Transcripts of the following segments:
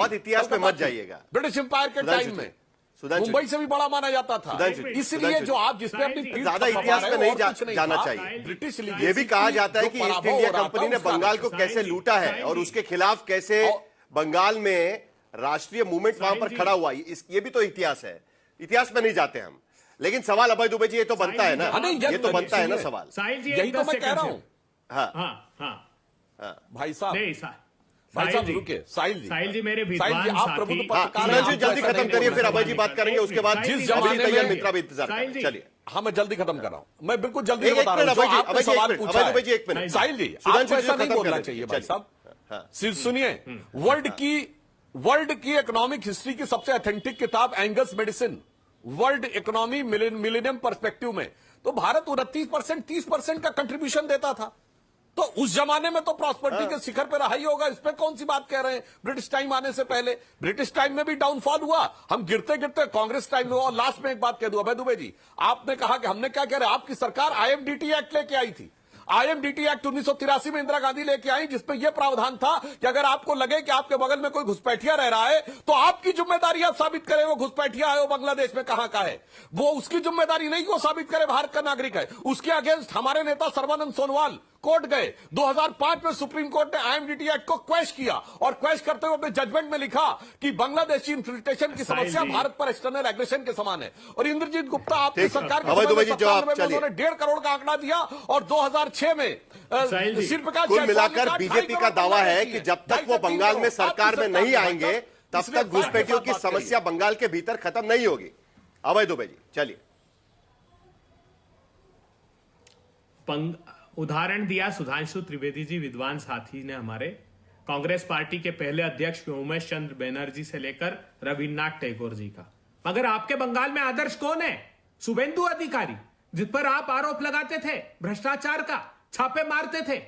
बहुत इतिहास में मत जाइएगा। ब्रिटिश एम्पायर के टाइम में मुंबई से भी बड़ा माना जाता था। इसलिए जो आप जिसपे अपनी ज्यादा इतिहास में नहीं जाना चाहिए। ब्रिटिश ये भी कहा जाता है कि ईस्ट इंडिया कंपनी ने बंगाल को कैसे लूटा है और उसके खिलाफ कैसे बंगाल में राष्ट्रीय मूवमेंट वहां पर खड़ा हुआ। ये भी तो इतिहास है, इतिहास में नहीं जाते हम। लेकिन सवाल अभय दुबे जी ये तो बनता है ना, ये तो बनता है ना सवाल। यही तो मैं कह रहा हूं। हाँ भाई साहब, भाई साहब रुके। साहिल जी मेरे विद्वान साथी। जी जल्दी खत्म करिए, फिर अभय जी बात करेंगे, उसके बाद जिस जमाने में मित्रा भी इंतजार करें। चलिए हाँ, मैं जल्दी खत्म कर रहा हूं। मैं बिल्कुल जल्दी बता रहा हूं। आपने सवाल पूछा है साहिल जी, आपको ऐसा नहीं बोलना चाहिए भाई साहब। सुनिए, वर्ल्ड की इकोनॉमिक हिस्ट्री की सबसे ऑथेंटिक किताब Angus medicine, world economy millennium perspective में तो भारत 29% 30% का कंट्रीब्यूशन देता था। तो उस जमाने में तो प्रॉस्पेरिटी के शिखर पे रहा ही होगा। इस पे कौन सी बात कह रहे हैं? ब्रिटिश टाइम आने से पहले, ब्रिटिश टाइम में भी डाउनफॉल हुआ, हम गिरते गिरते कांग्रेस टाइम में हुआ। और लास्ट में एक बात कह दूं अभय दुबे जी, आपने कहा कि हमने क्या कह रहे हैं, आपकी सरकार आईएमडीटी एक्ट लेके आई थी। आईएमडीटी एक्ट 1983 में इंदिरा गांधी लेके आई, जिसमें यह प्रावधान था कि अगर आपको लगे कि आपके बगल में कोई घुसपैठिया रह रहा है तो आपकी जिम्मेदारी आप साबित करें वो घुसपैठिया है, वो बांग्लादेश में कहां का है। वो उसकी जिम्मेदारी नहीं कि वो साबित करे भारत का नागरिक है। उसके अगेंस्ट हमारे नेता सर्बानंद सोनोवाल कोर्ट गए। 2005 में सुप्रीम कोर्ट ने आईएमडीटी एक्ट को क्वेश किया और क्वेश करते हुए अपने जजमेंट में लिखा कि बांग्लादेशी इन्फिल्ट्रेशन की समस्या भारत पर एक्सटर्नल एग्रेशन के समान है। और इंद्रजीत गुप्ता आपकी सरकार के उन्होंने 1.5 करोड़ का आंकड़ा दिया और 2006 में कुल मिलाकर बीजेपी का दावा है कि जब तक वो बंगाल में सरकार में नहीं आएंगे तब तक घुसपैठियों की समस्या बंगाल के भीतर खत्म नहीं होगी। अभय दुबे जी चलिए। उदाहरण दिया सुधांशु त्रिवेदी जी विद्वान साथी ने हमारे, कांग्रेस पार्टी के पहले अध्यक्ष उमेश चंद्र बनर्जी से लेकर रविन्द्रनाथ टैगोर जी का। मगर आपके बंगाल में आदर्श कौन है? शुभेंदु अधिकारी, जिस पर आप आरोप लगाते थे भ्रष्टाचार का, छापे मारते थे।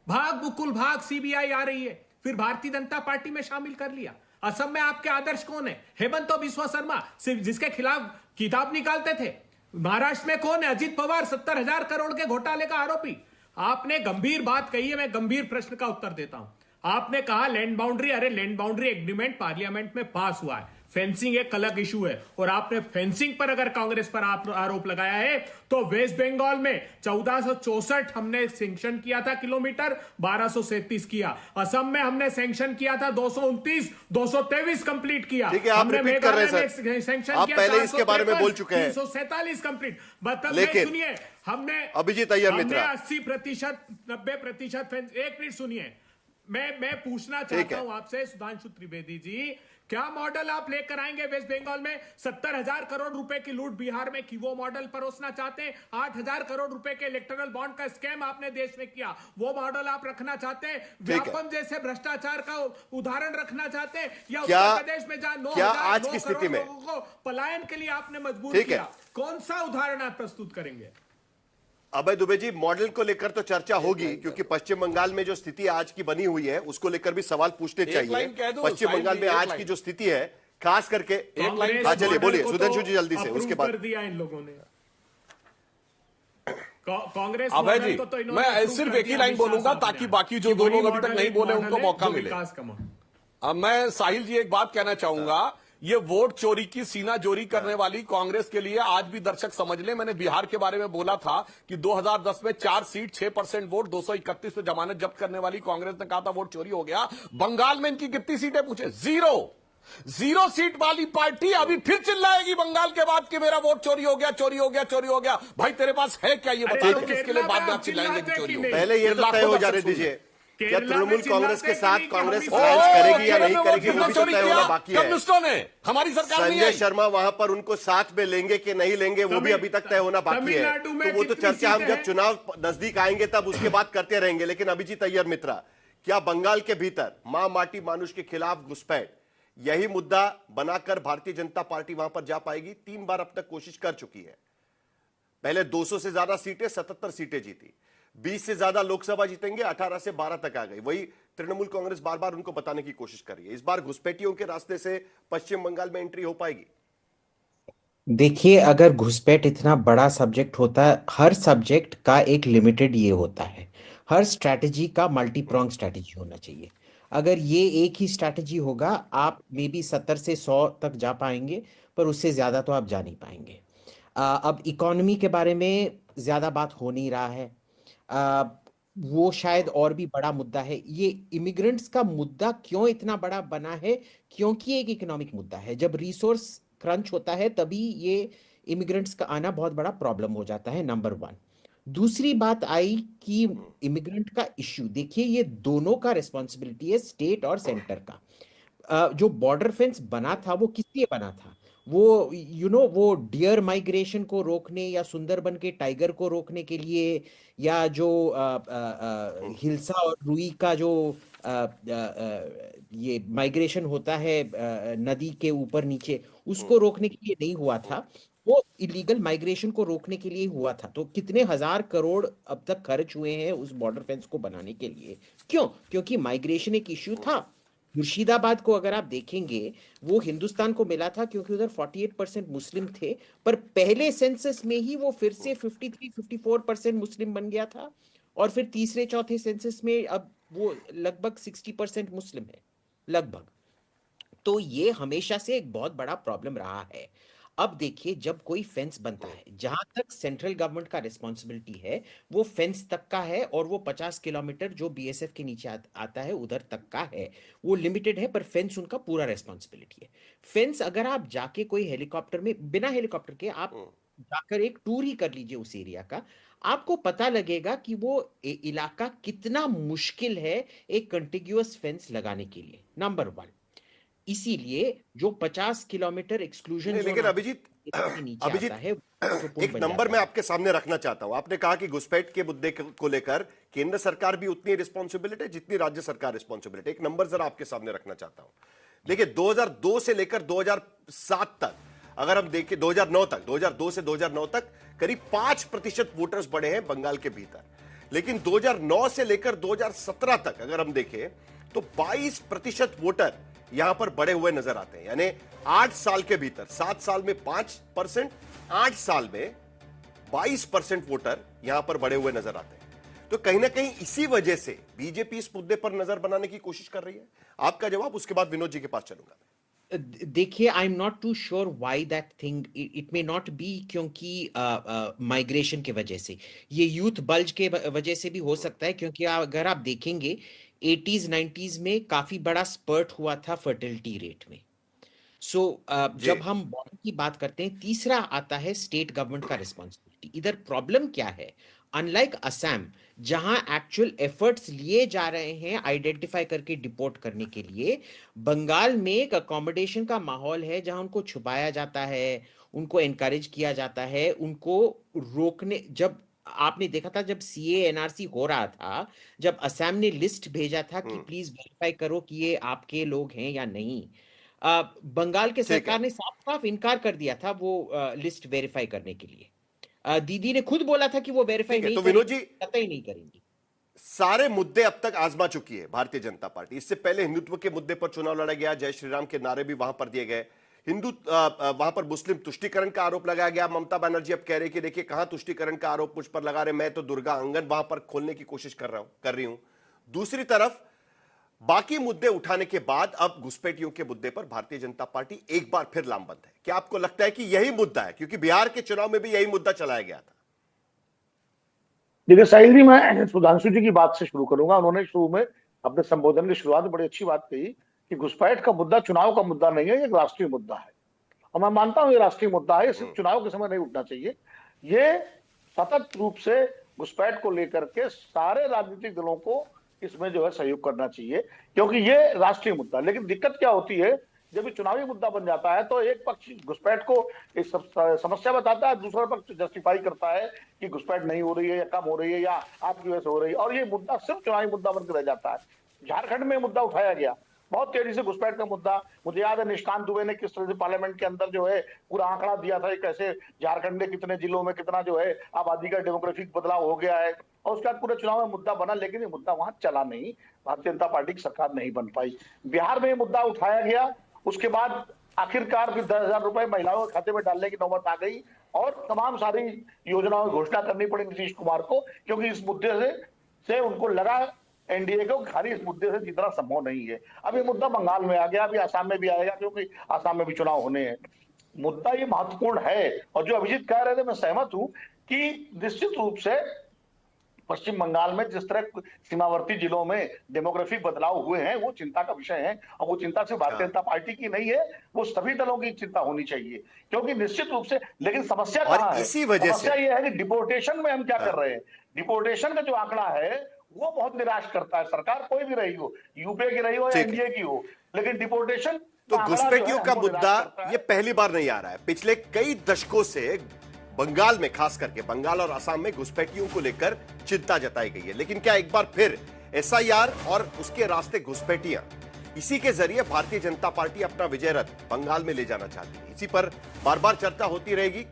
भाग बुकुल भाग, सीबीआई आ रही है, फिर भारतीय जनता पार्टी में शामिल कर लिया। असम में आपके आदर्श कौन है? हेमंत बिस्वा शर्मा, जिसके खिलाफ किताब निकालते थे। महाराष्ट्र में कौन है? अजित पवार, 70,000 करोड़ के घोटाले का आरोपी। आपने गंभीर बात कही है, मैं गंभीर प्रश्न का उत्तर देता हूं। आपने कहा लैंड बाउंड्री, अरे लैंड बाउंड्री एग्रीमेंट पार्लियामेंट में पास हुआ है, फेंसिंग एक अलग इशू है। और आपने फेंसिंग पर अगर कांग्रेस पर आरोप लगाया है तो वेस्ट बंगाल में 1464 हमने सैंक्शन किया था किलोमीटर, 1237 किया। असम में हमने सैंक्शन किया था 229, 223 कंप्लीट किया। हमने मेघालय में सैंक्शन किया, पहले इसके बारे में बोल चुके हैं, 347 कंप्लीट। लेकिन सुनिए, हमने अभिजीत अय्यर मित्रा 80%, 90% एक मिनट सुनिए, मैं पूछना चाहता हूं आपसे सुधांशु त्रिवेदी जी, क्या मॉडल आप लेकर आएंगे वेस्ट बंगाल में? 70,000 करोड़ रुपए की लूट बिहार में की, वो मॉडल परोसना चाहते हैं? 8,000 करोड़ रुपए के इलेक्टोरल बॉन्ड का स्कैम आपने देश में किया, वो मॉडल आप रखना चाहते हैं? व्यापम जैसे भ्रष्टाचार का उदाहरण रखना चाहते हैं? या उत्तर प्रदेश में जहां 9,000 करोड़ लोगों को पलायन के लिए आपने मजबूर किया, कौन सा उदाहरण आप प्रस्तुत करेंगे? अभय दुबे जी, मॉडल को लेकर तो चर्चा होगी, क्योंकि पश्चिम बंगाल में जो स्थिति आज की बनी हुई है उसको लेकर भी सवाल पूछने चाहिए। पश्चिम बंगाल में आज की जो स्थिति है, खास करके चलिए बोलिए सुधांशु जी जल्दी से, उसके बाद दिया इन लोगों ने कांग्रेस। अभय जी, मैं सिर्फ एक ही लाइन बोलूंगा ताकि बाकी जो दो लोग अभी तक नहीं बोले उनको मौका मिले। अब मैं साहिल जी एक बात कहना चाहूंगा, ये वोट चोरी की सीना जोरी करने वाली कांग्रेस के लिए आज भी दर्शक समझ ले, मैंने बिहार के बारे में बोला था कि 2010 में 4 सीट 6% वोट 231 पे जमानत जब्त करने वाली कांग्रेस ने कहा था वोट चोरी हो गया। बंगाल में इनकी कितनी सीटें पूछे? 0 सीट वाली पार्टी अभी फिर चिल्लाएगी बंगाल के बाद कि मेरा वोट चोरी हो गया, चोरी हो गया, चोरी हो गया। भाई तेरे पास है क्या ये बता दो, किसके लिए बाद में आप चिल्लाएंगे कि चोरी हो गया? पहले ये तो तय हो जाने दीजिए, क्या तृणमूल कांग्रेस के साथ कांग्रेस अलायंस करेगी या नहीं करेगी, वो भी तो तय होना बाकी है। कम्युनिस्टों ने, हमारी सरकार नहीं संजय शर्मा वहां पर उनको साथ में लेंगे कि नहीं लेंगे, वो भी अभी तक तय होना बाकी है। तो वो तो चर्चा हम जब चुनाव नजदीक आएंगे तब उसके बाद करते रहेंगे। लेकिन अभिजीत अय्यर मित्रा, क्या बंगाल के भीतर मां माटी मानुष के खिलाफ घुसपैठ, यही मुद्दा बनाकर भारतीय जनता पार्टी वहां पर जा पाएगी? 3 बार अब तक कोशिश कर चुकी है। पहले 200 से ज्यादा सीटें, 77 सीटें जीती, 20 से ज्यादा लोकसभा जीतेंगे, 18 से 12 तक आ गई। वही तृणमूल कांग्रेस बार बार उनको बताने की कोशिश कर रही है। इस बार घुसपैठियों के रास्ते से पश्चिम बंगाल में एंट्री हो पाएगी? देखिए, अगर घुसपैठ इतना बड़ा सब्जेक्ट होता है, हर सब्जेक्ट का एक लिमिटेड ये होता है, हर स्ट्रैटेजी का मल्टी प्रॉन्ग स्ट्रैटेजी होना चाहिए। अगर ये एक ही स्ट्रैटेजी होगा, आप मे बी 70 से 100 तक जा पाएंगे, पर उससे ज्यादा तो आप जा नहीं पाएंगे। अब इकोनॉमी के बारे में ज्यादा बात हो नहीं रहा है। आ, वो शायद और भी बड़ा मुद्दा है। ये इमिग्रेंट्स का मुद्दा क्यों इतना बड़ा बना है? क्योंकि एक इकोनॉमिक मुद्दा है। जब रिसोर्स क्रंच होता है तभी ये इमिग्रेंट्स का आना बहुत बड़ा प्रॉब्लम हो जाता है, नंबर वन। दूसरी बात आई कि इमिग्रेंट का इश्यू, देखिए ये दोनों का रिस्पॉन्सिबिलिटी है, स्टेट और सेंटर का। जो बॉर्डर फेंस बना था वो किस लिए बना था? वो वो डियर माइग्रेशन को रोकने या सुंदरबन के टाइगर को रोकने के लिए, या जो हिल्सा और रुई का जो ये माइग्रेशन होता है नदी के ऊपर नीचे, उसको रोकने के लिए नहीं हुआ था। वो इलीगल माइग्रेशन को रोकने के लिए हुआ था। तो कितने हजार करोड़ अब तक खर्च हुए हैं उस बॉर्डर फेंस को बनाने के लिए? क्यों? क्योंकि माइग्रेशन एक इश्यू था। मुर्शिदाबाद को अगर आप देखेंगे, वो हिंदुस्तान को मिला था क्योंकि उधर 48% मुस्लिम थे, पर पहले सेंसस में ही वो फिर से 53-54% मुस्लिम बन गया था, और फिर तीसरे चौथे सेंसस में अब वो लगभग 60% मुस्लिम है, लगभग। तो ये हमेशा से एक बहुत बड़ा प्रॉब्लम रहा है। अब देखिए, जब कोई फेंस बनता है, जहां तक सेंट्रल गवर्नमेंट का रिस्पॉन्सिबिलिटी है वो फेंस तक का है, और वो 50 किलोमीटर जो बीएसएफ के नीचे आता है उधर तक का है, वो लिमिटेड है, पर फेंस उनका पूरा रिस्पॉन्सिबिलिटी है। फेंस अगर आप जाके कोई हेलीकॉप्टर में, बिना हेलीकॉप्टर के आप जाकर एक टूर ही कर लीजिए उस एरिया का, आपको पता लगेगा कि वो इलाका कितना मुश्किल है एक कंटिग्यूअस फेंस लगाने के लिए, नंबर वन। इसीलिए जो 50 किलोमीटर एक्सक्लूजन जोन, लेकिन अभिजीत आता है, एक नंबर मैं आपके सामने रखना चाहता हूं। आपने कहा कि घुसपैठ के मुद्दे को लेकर केंद्र सरकार भी उतनी रिस्पॉन्सिबिलिटी जितनी राज्य सरकार रिस्पॉन्सिबिलिटी। एक नंबर जरा आपके सामने रखना चाहता हूं। देखिए 2002 से लेकर 2007 तक, अगर हम देखें 2009 तक, 2002 से 2009 तक करीब 5% वोटर्स बढ़े हैं बंगाल के भीतर। लेकिन 2009 से लेकर 2017 तक अगर हम देखें तो 22% वोटर यहां पर बढ़े हुए नजर आते हैं। यानी 8 साल के भीतर, 7 साल में 5%, 8 साल में 22% वोटर यहां पर बढ़े हुए नजर आते हैं। तो कहीं ना कहीं इसी वजह से बीजेपी इस मुद्दे पर नजर बनाने की कोशिश कर रही है। आपका जवाब, उसके बाद विनोद जी के पास चलूंगा। देखिए, I am not too sure why that thing, it may not be क्योंकि माइग्रेशन के वजह से, ये यूथ बल्ज के वजह से भी हो सकता है, क्योंकि अगर आप देखेंगे 80s 90s में काफी बड़ा स्पर्ट हुआ था फर्टिलिटी रेट में। जब हम बॉर्डर की बात करते हैं, तीसरा आता है स्टेट गवर्नमेंट का रिस्पॉन्सिबिलिटी। इधर प्रॉब्लम क्या है? अनलाइक असम, जहां एक्चुअल एफर्ट्स लिए जा रहे हैं आइडेंटिफाई करके डिपोर्ट करने के लिए, बंगाल में एक अकोमोडेशन का माहौल है जहां उनको छुपाया जाता है, उनको एनकरेज किया जाता है, उनको रोकने। जब आपने देखा था, जब सीए एनआरसी हो रहा था, जब असम ने लिस्ट भेजा था कि प्लीज वेरीफाई करो कि ये आपके लोग हैं या नहीं, बंगाल के सरकार ने साफ साफ इनकार कर दिया था वो लिस्ट वेरीफाई करने के लिए। दीदी ने खुद बोला था कि वो वेरीफाई नहीं, तो विनोद जी कतई नहीं करेंगी। सारे मुद्दे अब तक आजमा चुकी है भारतीय जनता पार्टी। इससे पहले हिंदुत्व के मुद्दे पर चुनाव लड़ा गया, जय श्री राम के नारे भी वहां पर दिए गए। वहां पर मुस्लिम तुष्टीकरण का आरोप लगाया गया। ममता बनर्जी अब कह रहे कि देखिए कहां तुष्टीकरण का आरोप मुझ पर लगा रहे, मैं तो दुर्गा आंगन वहां पर खोलने की कोशिश कर रही हूं। दूसरी तरफ बाकी मुद्दे उठाने के बाद अब घुसपैठियों के मुद्दे पर भारतीय जनता पार्टी एक बार फिर लामबंद है। क्या आपको लगता है कि यही मुद्दा है? क्योंकि बिहार के चुनाव में भी यही मुद्दा चलाया गया था। देखिए साहिल जी, मैं सुधांशु जी की बात से शुरू करूंगा। उन्होंने शुरू में अपने संबोधन की शुरुआत में बड़ी अच्छी बात कही कि घुसपैठ का मुद्दा चुनाव का मुद्दा नहीं है, ये एक राष्ट्रीय मुद्दा है। और मैं मानता हूं ये राष्ट्रीय मुद्दा है, सिर्फ चुनाव के समय नहीं उठना चाहिए। ये सतत रूप से घुसपैठ को लेकर के सारे राजनीतिक दलों को इसमें जो है सहयोग करना चाहिए, क्योंकि ये राष्ट्रीय मुद्दा। लेकिन दिक्कत क्या होती है, जब ये चुनावी मुद्दा बन जाता है तो एक पक्ष घुसपैठ को एक समस्या बताता है, दूसरा पक्ष जस्टिफाई करता है कि घुसपैठ नहीं हो रही है या कम हो रही है या आपकी वजह से हो रही है, और ये मुद्दा सिर्फ चुनावी मुद्दा बनकर रह जाता है। झारखंड में मुद्दा उठाया गया बहुत तेजी से, घुसपैठ का मुद्दा। मुझे याद है निशिकांत दुबे ने किस तरह से पार्लियामेंट के अंदर जो है पूरा आंकड़ा दिया था, कैसे झारखंड में कितने जिलों में कितना जो है आबादी का डेमोग्राफिक बदलाव हो गया है, और उसके बाद पूरे चुनाव में मुद्दा बना, लेकिन ये मुद्दा वहां चला नहीं, भारतीय जनता पार्टी की सरकार नहीं बन पाई। बिहार में ये मुद्दा उठाया गया, उसके बाद आखिरकार फिर 10,000 रुपए महिलाओं के खाते में डालने की नौबत आ गई, और तमाम सारी योजनाओं की घोषणा करनी पड़ी नीतीश कुमार को, क्योंकि इस मुद्दे से उनको लगा एनडीए को खाली इस मुद्दे से जितना संभव नहीं है। अब ये मुद्दा बंगाल में आ गया, अभी आसाम में भी आएगा, क्योंकि आसाम में भी चुनाव होने हैं। मुद्दा ये महत्वपूर्ण है, और जो अभिजीत कह रहे थे मैं सहमत हूं कि निश्चित रूप से पश्चिम बंगाल में जिस तरह सीमावर्ती जिलों में डेमोग्राफिक बदलाव हुए हैं वो चिंता का विषय है, और वो चिंता सिर्फ भारतीय जनता पार्टी की नहीं है, वो सभी दलों की चिंता होनी चाहिए, क्योंकि निश्चित रूप से। लेकिन समस्या कहाँ है? इसी वजह से समस्या ये है कि डिपोर्टेशन में हम क्या कर रहे हैं। डिपोर्टेशन का जो आंकड़ा है वो बहुत निराश करता है। सरकार कोई भी रही हो, यूपीए की रही हो या एनडीए की हो, लेकिन डिपोर्टेशन तो घुसपैठियों का मुद्दा ये पहली बार नहीं आ रहा है। पिछले कई दशकों से बंगाल में, खास करके बंगाल और असम में घुसपैठियों को लेकर चिंता जताई गई है। लेकिन क्या एक बार फिर एसआईआर और उसके रास्ते घुसपैठियां, इसी के जरिए भारतीय जनता पार्टी अपना विजय रथ बंगाल में ले जाना चाहती है? इसी पर बार बार चर्चा होती रहेगी।